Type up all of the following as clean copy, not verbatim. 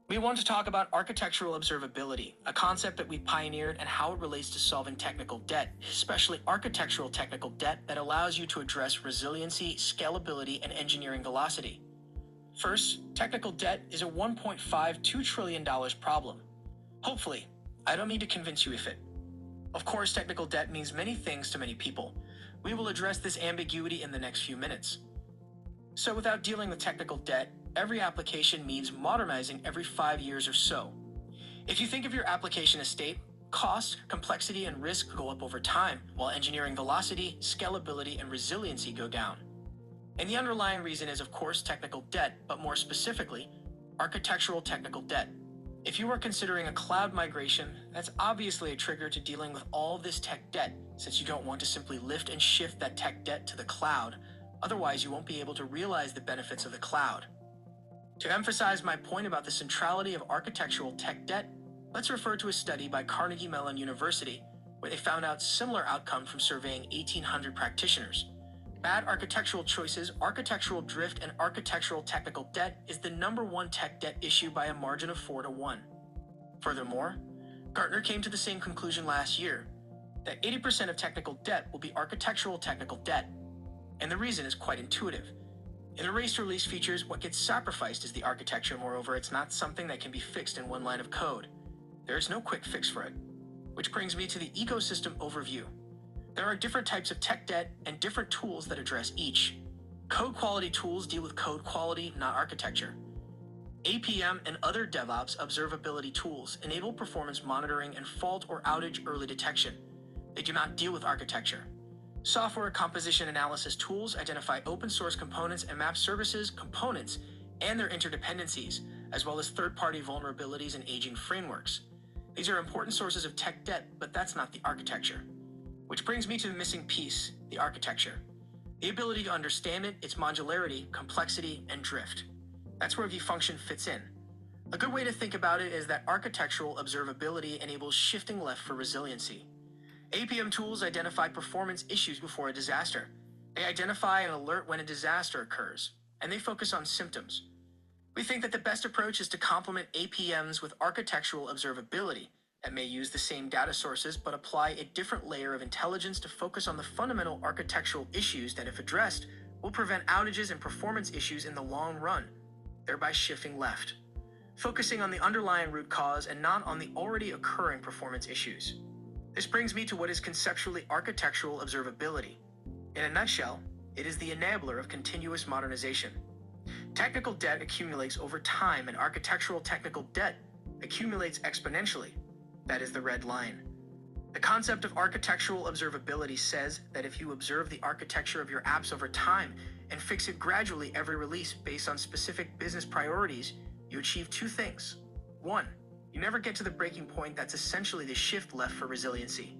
We want to talk about architectural observability, a concept that we pioneered and how it relates to solving technical debt, especially architectural technical debt that allows you to address resiliency, scalability, and engineering velocity. First, technical debt is a $1.52 trillion problem. Hopefully, I don't need to convince you of it. Of course, technical debt means many things to many people. We will address this ambiguity in the next few minutes. So without dealing with technical debt, every application means modernizing every 5 years or so. If you think of your application estate, cost, complexity, and risk go up over time, while engineering velocity, scalability, and resiliency go down. And the underlying reason is, of course, technical debt, but more specifically, architectural technical debt. If you are considering a cloud migration, that's obviously a trigger to dealing with all this tech debt, since you don't want to simply lift and shift that tech debt to the cloud. Otherwise, you won't be able to realize the benefits of the cloud. To emphasize my point about the centrality of architectural tech debt, let's refer to a study by Carnegie Mellon University, where they found out similar outcome from surveying 1,800 practitioners. Bad architectural choices, architectural drift, and architectural technical debt is the #1 tech debt issue by a margin of 4-1. Furthermore, Gartner came to the same conclusion last year, that 80% of technical debt will be architectural technical debt. And the reason is quite intuitive. In the race to release features, what gets sacrificed is the architecture. Moreover, it's not something that can be fixed in one line of code. There is no quick fix for it. Which brings me to the ecosystem overview. There are different types of tech debt and different tools that address each. Code quality tools deal with code quality, not architecture. APM and other DevOps observability tools enable performance monitoring and fault or outage early detection. They do not deal with architecture. Software composition analysis tools identify open source components and map services, components, and their interdependencies, as well as third-party vulnerabilities and aging frameworks. These are important sources of tech debt, but that's not the architecture. Which brings me to the missing piece, the architecture. The ability to understand it, its modularity, complexity, and drift. That's where vFunction fits in. A good way to think about it is that architectural observability enables shifting left for resiliency. APM tools identify performance issues before a disaster. They identify and alert when a disaster occurs, and they focus on symptoms. We think that the best approach is to complement APMs with architectural observability that may use the same data sources but apply a different layer of intelligence to focus on the fundamental architectural issues that, if addressed, will prevent outages and performance issues in the long run, thereby shifting left, focusing on the underlying root cause and not on the already occurring performance issues. This brings me to what is conceptually architectural observability. In a nutshell, it is the enabler of continuous modernization. Technical debt accumulates over time, and architectural technical debt accumulates exponentially. That is the red line. The concept of architectural observability says that if you observe the architecture of your apps over time and fix it gradually every release based on specific business priorities, you achieve two things. One, you never get to the breaking point that's essentially the shift left for resiliency.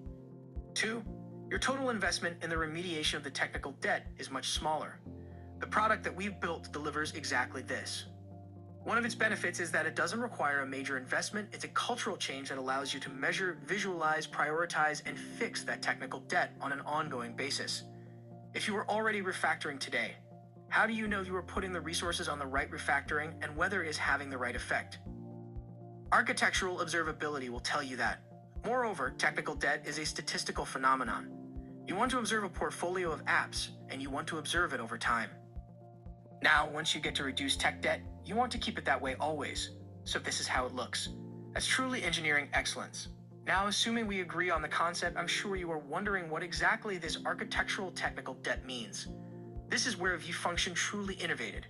Two, your total investment in the remediation of the technical debt is much smaller. The product that we've built delivers exactly this. One of its benefits is that it doesn't require a major investment. It's a cultural change that allows you to measure, visualize, prioritize, and fix that technical debt on an ongoing basis. If you are already refactoring today, how do you know you are putting the resources on the right refactoring and whether it is having the right effect? Architectural observability will tell you that. Moreover, technical debt is a statistical phenomenon. You want to observe a portfolio of apps, and you want to observe it over time. Now, once you get to reduce tech debt, you want to keep it that way always. So this is how it looks. That's truly engineering excellence. Now, assuming we agree on the concept, I'm sure you are wondering what exactly this architectural technical debt means. This is where vFunction truly innovated.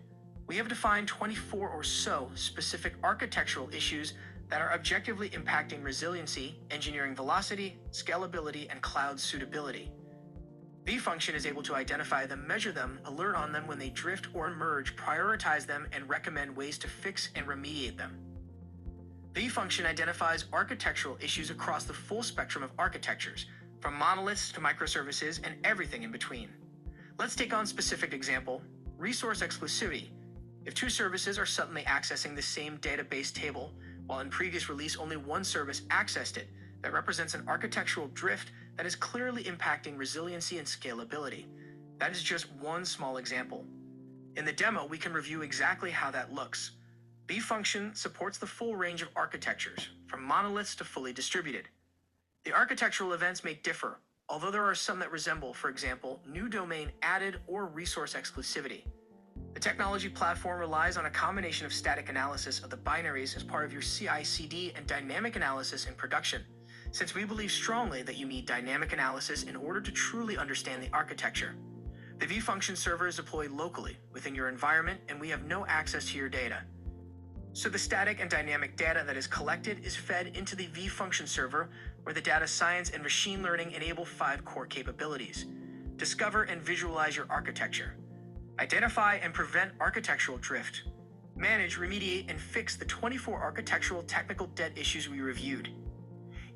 We have defined 24 or so specific architectural issues that are objectively impacting resiliency, engineering velocity, scalability, and cloud suitability. vFunction is able to identify them, measure them, alert on them when they drift or emerge, prioritize them, and recommend ways to fix and remediate them. vFunction identifies architectural issues across the full spectrum of architectures, from monoliths to microservices and everything in between. Let's take on specific example, resource exclusivity. If two services are suddenly accessing the same database table, while in previous release only one service accessed it, that represents an architectural drift that is clearly impacting resiliency and scalability. That is just one small example. In the demo, we can review exactly how that looks. vFunction supports the full range of architectures, from monoliths to fully distributed. The architectural events may differ, although there are some that resemble, for example, new domain added or resource exclusivity. The technology platform relies on a combination of static analysis of the binaries as part of your CI/CD and dynamic analysis in production, since we believe strongly that you need dynamic analysis in order to truly understand the architecture. The vFunction server is deployed locally within your environment, and we have no access to your data. So the static and dynamic data that is collected is fed into the vFunction server, where the data science and machine learning enable 5 core capabilities. Discover and visualize your architecture. Identify and prevent architectural drift. Manage, remediate, and fix the 24 architectural technical debt issues we reviewed.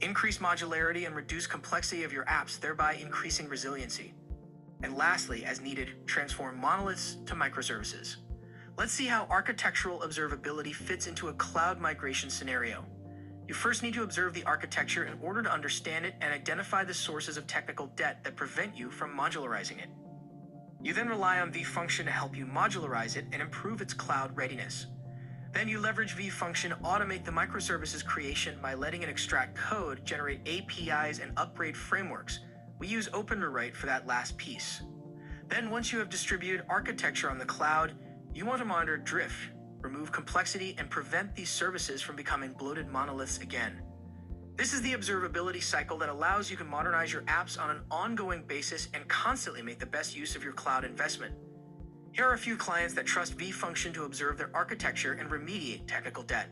Increase modularity and reduce complexity of your apps, thereby increasing resiliency. And lastly, as needed, transform monoliths to microservices. Let's see how architectural observability fits into a cloud migration scenario. You first need to observe the architecture in order to understand it and identify the sources of technical debt that prevent you from modularizing it. You then rely on vFunction to help you modularize it and improve its cloud readiness. Then you leverage vFunction to automate the microservices creation by letting it extract code, generate APIs, and upgrade frameworks. We use OpenRewrite for that last piece. Then once you have distributed architecture on the cloud, you want to monitor drift, remove complexity, and prevent these services from becoming bloated monoliths again. This is the observability cycle that allows you to modernize your apps on an ongoing basis and constantly make the best use of your cloud investment. Here are a few clients that trust vFunction to observe their architecture and remediate technical debt.